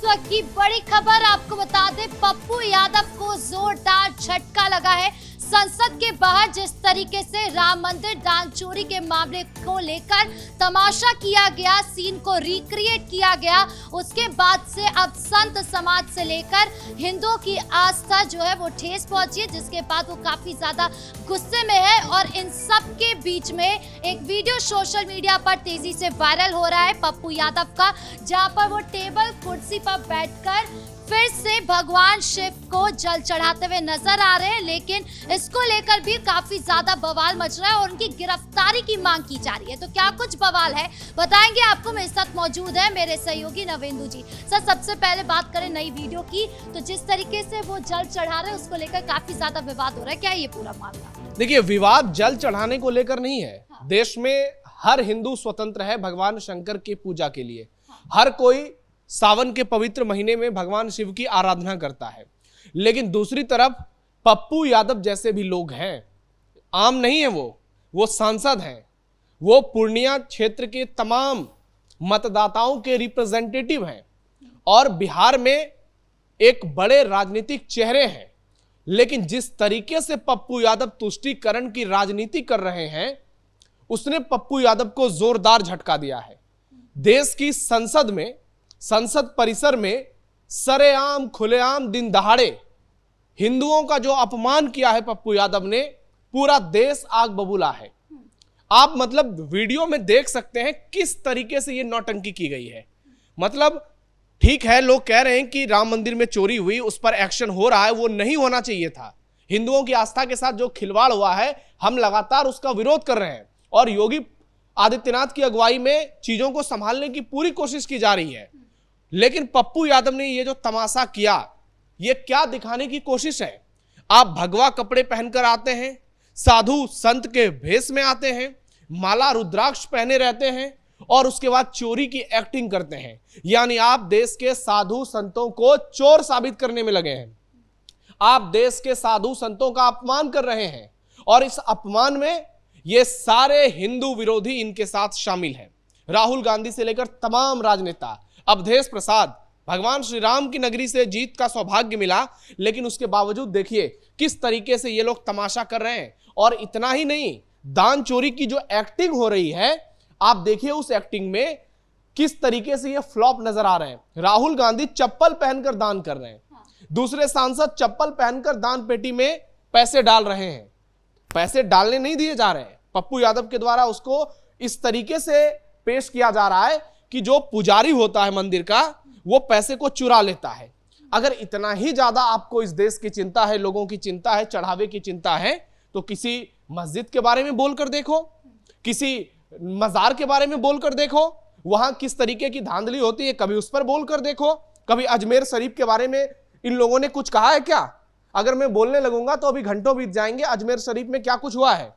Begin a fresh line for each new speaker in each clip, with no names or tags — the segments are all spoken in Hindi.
वक्त की बड़ी खबर आपको बता दें, पप्पू यादव को जोरदार झटका लगा है। संसद के बाहर जिस तरीके से राम मंदिर दान चोरी के मामले को लेकर तमाशा किया गया, सीन को रिक्रिएट किया गया, उसके बाद से अब संत समाज से लेकर हिंदुओं की आस्था जो है वो ठेस पहुंची है, जिसके बाद वो काफी ज्यादा गुस्से में है। और इन सब के बीच में एक वीडियो सोशल मीडिया पर तेजी से वायरल हो रहा है पप्पू यादव का, जहां पर वो टेबल कुर्सी पर बैठकर फिर से भगवान शिव को जल चढ़ाते हुए नजर आ रहे हैं। लेकिन इसको लेकर भी काफी ज्यादा बवाल मच रहा है और उनकी गिरफ्तारी की मांग की जा रही है। तो क्या कुछ बवाल है बताएंगे आपको। मेरे साथ मौजूद है मेरे सहयोगी नवेंदु जी। सर, सबसे पहले बात करें नई वीडियो की, तो जिस तरीके से वो जल चढ़ा रहे हैं उसको लेकर काफी ज्यादा विवाद हो रहा है, क्या ये पूरा मामला?
देखिए, विवाद जल चढ़ाने को लेकर नहीं है। देश में हर हिंदू स्वतंत्र है भगवान शंकर की पूजा के लिए। हर कोई सावन के पवित्र महीने में भगवान शिव की आराधना करता है। लेकिन दूसरी तरफ पप्पू यादव जैसे भी लोग हैं, आम नहीं है, वो सांसद हैं, वो पूर्णिया क्षेत्र के तमाम मतदाताओं के रिप्रेजेंटेटिव हैं और बिहार में एक बड़े राजनीतिक चेहरे हैं। लेकिन जिस तरीके से पप्पू यादव तुष्टीकरण की राजनीति कर रहे हैं, उसने पप्पू यादव को जोरदार झटका दिया है। देश की संसद परिसर में सरेआम खुलेआम दिन दहाड़े हिंदुओं का जो अपमान किया है पप्पू यादव ने, पूरा देश आग बबूला है। आप मतलब वीडियो में देख सकते हैं किस तरीके से ये नौटंकी की गई है। मतलब ठीक है, लोग कह रहे हैं कि राम मंदिर में चोरी हुई, उस पर एक्शन हो रहा है, वो नहीं होना चाहिए था। हिंदुओं की आस्था के साथ जो खिलवाड़ हुआ है, हम लगातार उसका विरोध कर रहे हैं और योगी आदित्यनाथ की अगुवाई में चीजों को संभालने की पूरी कोशिश की जा रही है। लेकिन पप्पू यादव ने ये जो तमाशा किया, ये क्या दिखाने की कोशिश है? आप भगवा कपड़े पहनकर आते हैं, साधु संत के भेष में आते हैं, माला रुद्राक्ष पहने रहते हैं और उसके बाद चोरी की एक्टिंग करते हैं। यानी आप देश के साधु संतों को चोर साबित करने में लगे हैं। आप देश के साधु संतों का अपमान कर रहे हैं और इस अपमान में ये सारे हिंदू विरोधी इनके साथ शामिल हैं। राहुल गांधी से लेकर तमाम राजनेता, अवधेश प्रसाद, भगवान श्री राम की नगरी से जीत का सौभाग्य मिला, लेकिन उसके बावजूद देखिए किस तरीके से ये लोग तमाशा कर रहे हैं। और इतना ही नहीं, दान चोरी की जो एक्टिंग हो रही है, आप देखिए उस एक्टिंग में किस तरीके से ये फ्लॉप नजर आ रहे हैं। राहुल गांधी चप्पल पहनकर दान कर रहे हैं, दूसरे सांसद चप्पल पहनकर दान पेटी में पैसे डाल रहे हैं। पैसे डालने नहीं दिए जा रहे हैं, पप्पू यादव के द्वारा उसको इस तरीके से पेश किया जा रहा है कि जो पुजारी होता है मंदिर का, वो पैसे को चुरा लेता है। अगर इतना ही ज्यादा आपको इस देश की चिंता है, लोगों की चिंता है, चढ़ावे की चिंता है, तो किसी मस्जिद के बारे में बोलकर देखो, किसी मजार के बारे में बोलकर देखो, वहां किस तरीके की धांधली होती है, कभी उस पर बोलकर देखो। कभी अजमेर शरीफ के बारे में इन लोगों ने कुछ कहा है क्या? अगर मैं बोलने लगूंगा तो अभी घंटों बीत जाएंगे अजमेर शरीफ में क्या कुछ हुआ है।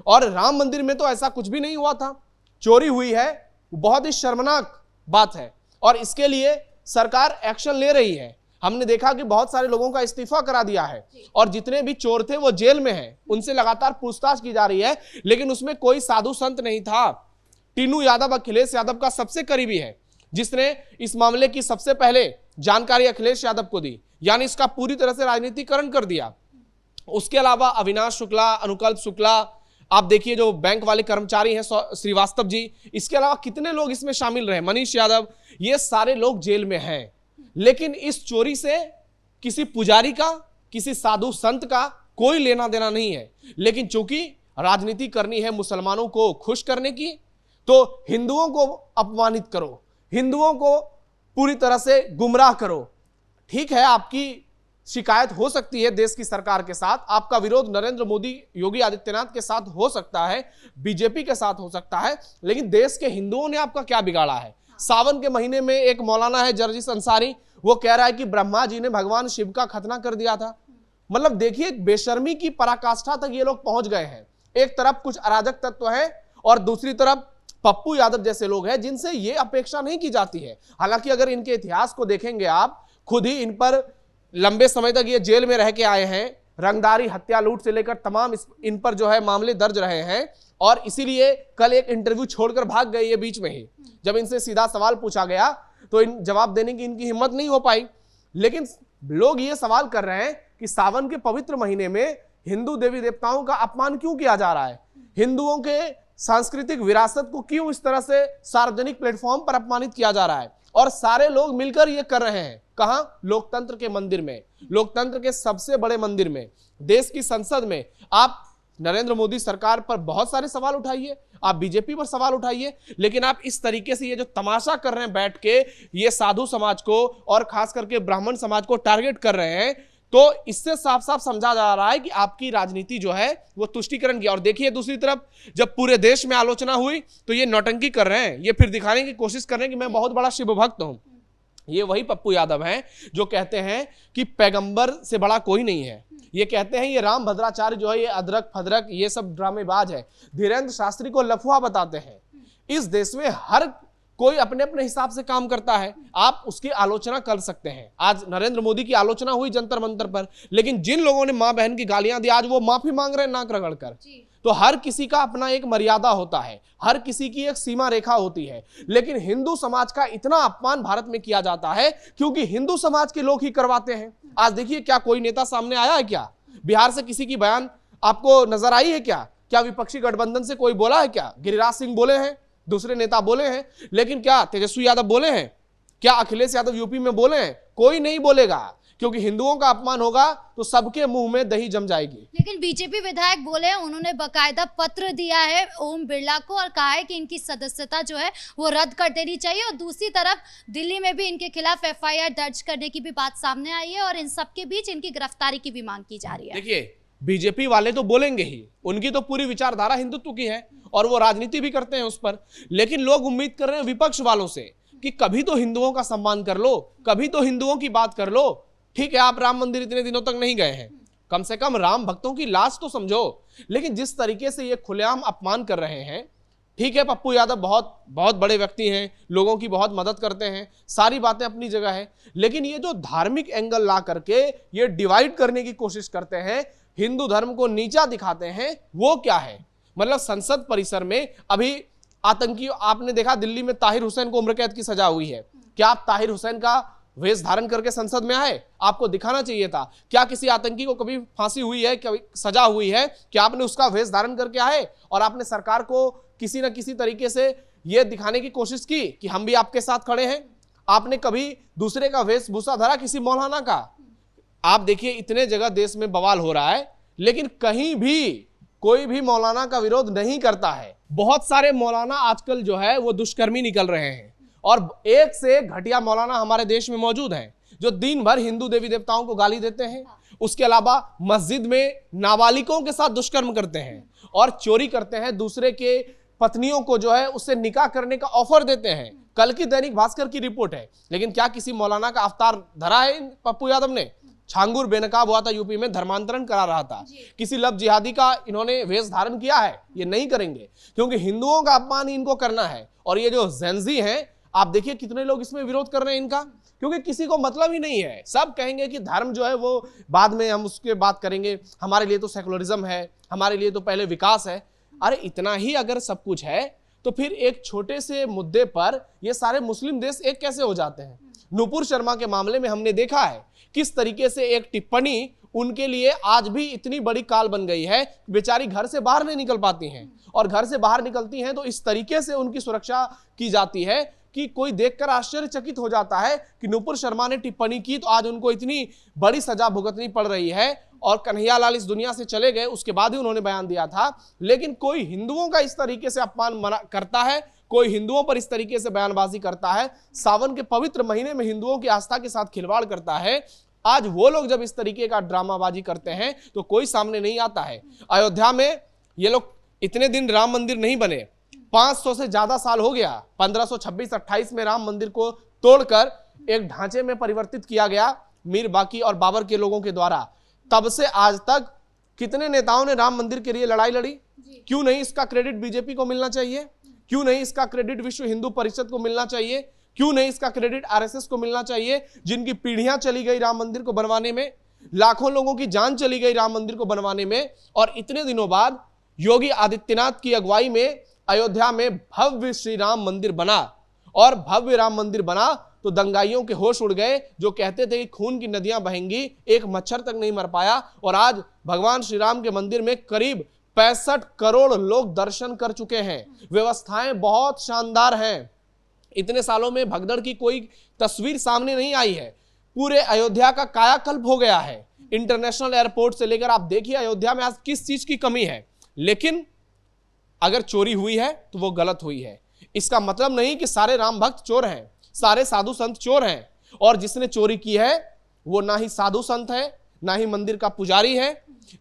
और राम मंदिर में तो ऐसा कुछ भी नहीं हुआ था, चोरी हुई है, बहुत ही शर्मनाक बात है और इसके लिए सरकार एक्शन ले रही है। हमने देखा कि बहुत सारे लोगों का इस्तीफा करा दिया है और जितने भी चोर थे वो जेल में हैं, उनसे लगातार पूछताछ की जा रही है। लेकिन उसमें कोई साधु संत नहीं था। टीनू यादव अखिलेश यादव का सबसे करीबी है, जिसने इस मामले की सबसे पहले जानकारी अखिलेश यादव को दी, यानी इसका पूरी तरह से राजनीतिकरण कर दिया। उसके अलावा अविनाश शुक्ला, अनुकल्प शुक्ला, आप देखिए जो बैंक वाले कर्मचारी हैं श्रीवास्तव जी, इसके अलावा कितने लोग इसमें शामिल रहे, मनीष यादव, ये सारे लोग जेल में हैं। लेकिन इस चोरी से किसी पुजारी का, किसी साधु संत का कोई लेना देना नहीं है। लेकिन चूंकि राजनीति करनी है मुसलमानों को खुश करने की, तो हिंदुओं को अपमानित करो, हिंदुओं को पूरी तरह से गुमराह करो। ठीक है, आपकी शिकायत हो सकती है देश की सरकार के साथ, आपका विरोध नरेंद्र मोदी, योगी आदित्यनाथ के साथ हो सकता है, बीजेपी के साथ हो सकता है, लेकिन देश के हिंदुओं ने आपका क्या बिगाड़ा है? सावन के महीने में एक मौलाना है जर्जिस अंसारी, वो कह रहा है कि ब्रह्मा जी ने भगवान शिव का खतना कर दिया था। मतलब देखिए, बेशर्मी की पराकाष्ठा तक ये लोग पहुंच गए हैं। एक तरफ कुछ अराजक तत्व है और दूसरी तरफ पप्पू यादव जैसे लोग हैं जिनसे ये अपेक्षा नहीं की जाती है। हालांकि अगर इनके इतिहास को देखेंगे आप, खुद ही इन पर लंबे समय तक ये जेल में रह के आए हैं, रंगदारी, हत्या, लूट से लेकर तमाम इन पर जो है मामले दर्ज रहे हैं और इसीलिए कल एक इंटरव्यू छोड़कर भाग गए ये बीच में ही। जब इनसे सीधा सवाल पूछा गया तो इन जवाब देने की इनकी हिम्मत नहीं हो पाई। लेकिन लोग ये सवाल कर रहे हैं कि सावन के पवित्र महीने में हिंदू देवी देवताओं का अपमान क्यों किया जा रहा है, हिंदुओं के सांस्कृतिक विरासत को क्यों इस तरह से सार्वजनिक प्लेटफॉर्म पर अपमानित किया जा रहा है। और सारे लोग मिलकर ये कर रहे हैं। कहां? लोकतंत्र के मंदिर में, लोकतंत्र के सबसे बड़े मंदिर में, देश की संसद में। आप नरेंद्र मोदी सरकार पर बहुत सारे सवाल उठाइए, आप बीजेपी पर सवाल उठाइए, लेकिन आप इस तरीके से ये जो तमाशा कर रहे हैं बैठ के, ये साधु समाज को और खास करके ब्राह्मण समाज को टारगेट कर रहे हैं, तो इससे साफ साफ समझा जा रहा है कि आपकी राजनीति जो है वो तुष्टीकरण की। और देखिए दूसरी तरफ जब पूरे देश में आलोचना हुई तो ये नौटंकी कर रहे हैं, ये फिर दिखाने की कोशिश कर रहे हैं कि मैं बहुत बड़ा शिव भक्त हूं। ये वही पप्पू यादव हैं जो कहते हैं कि पैगंबर से बड़ा कोई नहीं है। ये कहते हैं ये राम भद्राचार्य जो है ये अदरक फदरक ये सब ड्रामेबाज है। धीरेन्द्र शास्त्री को लफुआ बताते हैं। इस देश में हर कोई अपने अपने हिसाब से काम करता है, आप उसकी आलोचना कर सकते हैं। आज नरेंद्र मोदी की आलोचना हुई जंतर मंतर पर, लेकिन जिन लोगों ने मां बहन की गालियां दी आज वो माफी मांग रहे हैं नाक रगड़कर। तो हर किसी का अपना एक मर्यादा होता है, हर किसी की एक सीमा रेखा होती है। लेकिन हिंदू समाज का इतना अपमान भारत में किया जाता है क्योंकि हिंदू समाज के लोग ही करवाते हैं। आज देखिए क्या कोई नेता सामने आया है क्या? बिहार से किसी की बयान आपको नजर आई है क्या? क्या विपक्षी गठबंधन से कोई बोला है क्या? गिरिराज सिंह बोले हैं, दूसरे नेता बोले हैं, लेकिन क्या तेजस्वी यादव बोले हैं? क्या अखिलेश यादव यूपी में बोले हैं? कोई नहीं बोलेगा, क्योंकि हिंदुओं का अपमान होगा तो सबके मुंह में दही जम जाएगी।
लेकिन बीजेपी विधायक बोले हैं, उन्होंने बकायदा पत्र दिया है ओम बिरला को और कहा है कि इनकी सदस्यता जो है वो रद्द कर देनी चाहिए। और दूसरी तरफ दिल्ली में भी इनके खिलाफ एफआईआर दर्ज करने की भी बात सामने आई है और इन सबके बीच इनकी गिरफ्तारी की भी मांग की जा रही है।
देखिए बीजेपी वाले तो बोलेंगे ही, उनकी तो पूरी विचारधारा हिंदुत्व की है और वो राजनीति भी करते हैं उस पर। लेकिन लोग उम्मीद कर रहे हैं विपक्ष वालों से कि कभी तो हिंदुओं का सम्मान कर लो, कभी तो हिंदुओं की बात कर लो। ठीक है, आप राम मंदिर इतने दिनों तक नहीं गए हैं, कम से कम राम भक्तों की लाज तो समझो। लेकिन जिस तरीके से ये खुलेआम अपमान कर रहे हैं, ठीक है पप्पू यादव बहुत बहुत बड़े व्यक्ति हैं, लोगों की बहुत मदद करते हैं, सारी बातें अपनी जगह है, लेकिन ये जो धार्मिक एंगल ला करके ये डिवाइड करने की कोशिश करते हैं, हिंदू धर्म को नीचा दिखाते हैं, वो क्या है? मतलब संसद परिसर में अभी आतंकी, आपने देखा दिल्ली में ताहिर हुसैन को उम्र कैद की सजा हुई है। क्या आप ताहिर हुसैन का वेश धारण करके संसद में आए? आपको दिखाना चाहिए था। क्या किसी आतंकी को कभी फांसी हुई है, कभी सजा हुई है, क्या आपने उसका वेश धारण करके आए? और आपने सरकार को किसी न किसी तरीके से यह दिखाने की कोशिश की कि हम भी आपके साथ खड़े हैं। आपने कभी दूसरे का वेशभूषा धरा किसी मौलाना का? आप देखिए इतने जगह देश में बवाल हो रहा है, लेकिन कहीं भी कोई भी मौलाना का विरोध नहीं करता है। बहुत सारे मौलाना आजकल जो है वो दुष्कर्मी निकल रहे हैं और एक से एक घटिया मौलाना हमारे देश में मौजूद हैं जो दिन भर हिंदू देवी देवताओं को गाली देते हैं। उसके अलावा मस्जिद में नाबालिगों के साथ दुष्कर्म करते हैं और चोरी करते हैं, दूसरे के पत्नियों को जो है उससे निकाह करने का ऑफर देते हैं। कल की दैनिक भास्कर की रिपोर्ट है। लेकिन क्या किसी मौलाना का अवतार धरा है पप्पू यादव ने? छांगुर बेनकाब हुआ था यूपी में, धर्मांतरण करा रहा था। किसी लव जिहादी का इन्होंने वेश धारण किया है? ये नहीं करेंगे, क्योंकि हिंदुओं का अपमान इनको करना है। और ये जो जेंजी हैं, आप देखिए कितने लोग इसमें विरोध कर रहे हैं इनका, क्योंकि किसी को मतलब ही नहीं है। सब कहेंगे कि धर्म जो है वो बाद में हम उसके बात करेंगे, हमारे लिए तो सेकुलरिज्म है, हमारे लिए तो पहले विकास है। अरे इतना ही अगर सब कुछ है तो फिर एक छोटे से मुद्दे पर ये सारे मुस्लिम देश एक कैसे हो जाते हैं? नुपुर शर्मा के मामले में हमने देखा है किस तरीके से एक टिप्पणी उनके लिए आज भी इतनी बड़ी काल बन गई है। बेचारी घर से बाहर नहीं निकल पाती हैं, और घर से बाहर निकलती हैं तो इस तरीके से उनकी सुरक्षा की जाती है कि कोई देखकर आश्चर्यचकित हो जाता है कि नुपुर शर्मा ने टिप्पणी की तो आज उनको इतनी बड़ी सजा भुगतनी पड़ रही है। और कन्हैयालाल इस दुनिया से चले गए, उसके बाद ही उन्होंने बयान दिया था। लेकिन कोई हिंदुओं का इस तरीके से अपमान करता है, कोई हिंदुओं पर इस तरीके से बयानबाजी करता है, सावन के पवित्र महीने में हिंदुओं की आस्था के साथ खिलवाड़ करता है। आज वो लोग जब इस तरीके का ड्रामाबाजी करते हैं तो कोई सामने नहीं आता है। अयोध्या में ये लोग इतने दिन राम मंदिर नहीं बने, 500 से ज्यादा साल हो गया। 1526-28 में राम मंदिर को तोड़कर एक ढांचे में परिवर्तित किया गया मीर बाकी और बाबर के लोगों के द्वारा। तब से आज तक कितने नेताओं ने राम मंदिर के लिए लड़ाई लड़ी? क्यों नहीं इसका क्रेडिट बीजेपी को मिलना चाहिए? क्यों नहीं इसका क्रेडिट विश्व हिंदू परिषद को मिलना चाहिए? क्यों नहीं इसका क्रेडिट आरएसएस को मिलना चाहिए, जिनकी पीढ़ियां चली गई राम मंदिर को बनवाने में, लाखों लोगों की जान चली गई राम मंदिर को बनवाने में, और इतने दिनों बाद योगी आदित्यनाथ की अगुवाई में अयोध्या में भव्य श्री राम मंदिर बना। और भव्य राम मंदिर बना तो दंगाइयों के होश उड़ गए, जो कहते थे कि खून की नदियां बहेंगी, एक मच्छर तक नहीं मर पाया। और आज भगवान श्री राम के मंदिर में करीब 65 करोड़ लोग दर्शन कर चुके हैं। व्यवस्थाएं बहुत शानदार हैं। इतने सालों में भगदड़ की कोई तस्वीर सामने नहीं आई है। पूरे अयोध्या का कायाकल्प हो गया है। इंटरनेशनल एयरपोर्ट से लेकर आप देखिए अयोध्या में आज किस चीज की कमी है। लेकिन अगर चोरी हुई है तो वो गलत हुई है। इसका मतलब नहीं कि सारे राम भक्त चोर हैं, सारे साधु संत चोर हैं। और जिसने चोरी की है वो ना ही साधु संत है, ना ही मंदिर का पुजारी है,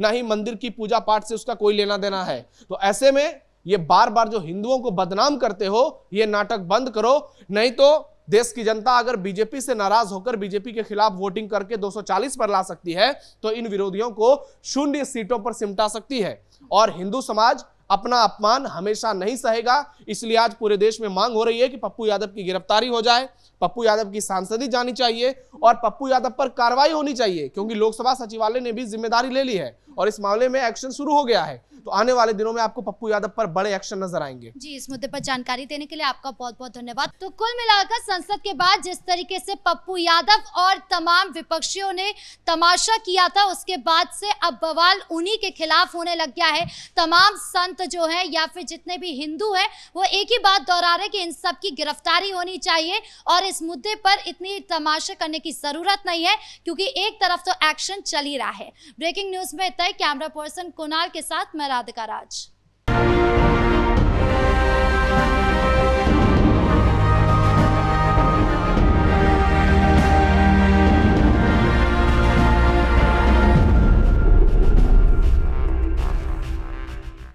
ना ही मंदिर की पूजा पाठ से उसका कोई लेना देना है। तो ऐसे में ये बार बार जो हिंदुओं को बदनाम करते हो, ये नाटक बंद करो, नहीं तो देश की जनता अगर बीजेपी से नाराज होकर बीजेपी के खिलाफ वोटिंग करके 240 पर ला सकती है तो इन विरोधियों को 0 सीटों पर सिमटा सकती है। और हिंदू समाज अपना अपमान हमेशा नहीं सहेगा। इसलिए आज पूरे देश में मांग हो रही है कि पप्पू यादव की गिरफ्तारी हो जाए, पप्पू यादव की सांसदी जानी चाहिए और पप्पू यादव पर कार्रवाई होनी चाहिए, क्योंकि लोकसभा सचिवालय ने भी जिम्मेदारी ले ली है और इस मामले में एक्शन शुरू हो गया है। तो आने वाले दिनों में आपको पप्पू यादव पर बड़े एक्शन नजर आएंगे।
जी, इस मुद्दे पर जानकारी देने के लिए आपका बहुत बहुत धन्यवाद। तो कुल मिलाकर संसद के बाद जिस तरीके से पप्पू यादव और तमाम विपक्षियों ने तमाशा किया था, उसके बाद से अब बवाल उन्हीं के खिलाफ होने लग गया है। तमाम संत जो है या फिर जितने भी हिंदू हैं वो एक ही बात दोहरा रहे कि इन सब की गिरफ्तारी होनी चाहिए और इस मुद्दे पर इतनी तमाशे करने की जरूरत नहीं है, क्योंकि एक तरफ तो एक्शन चल ही रहा है। ब्रेकिंग न्यूज में इतना ही। कैमरा पर्सन कुणाल के साथ मैं राधिका राज।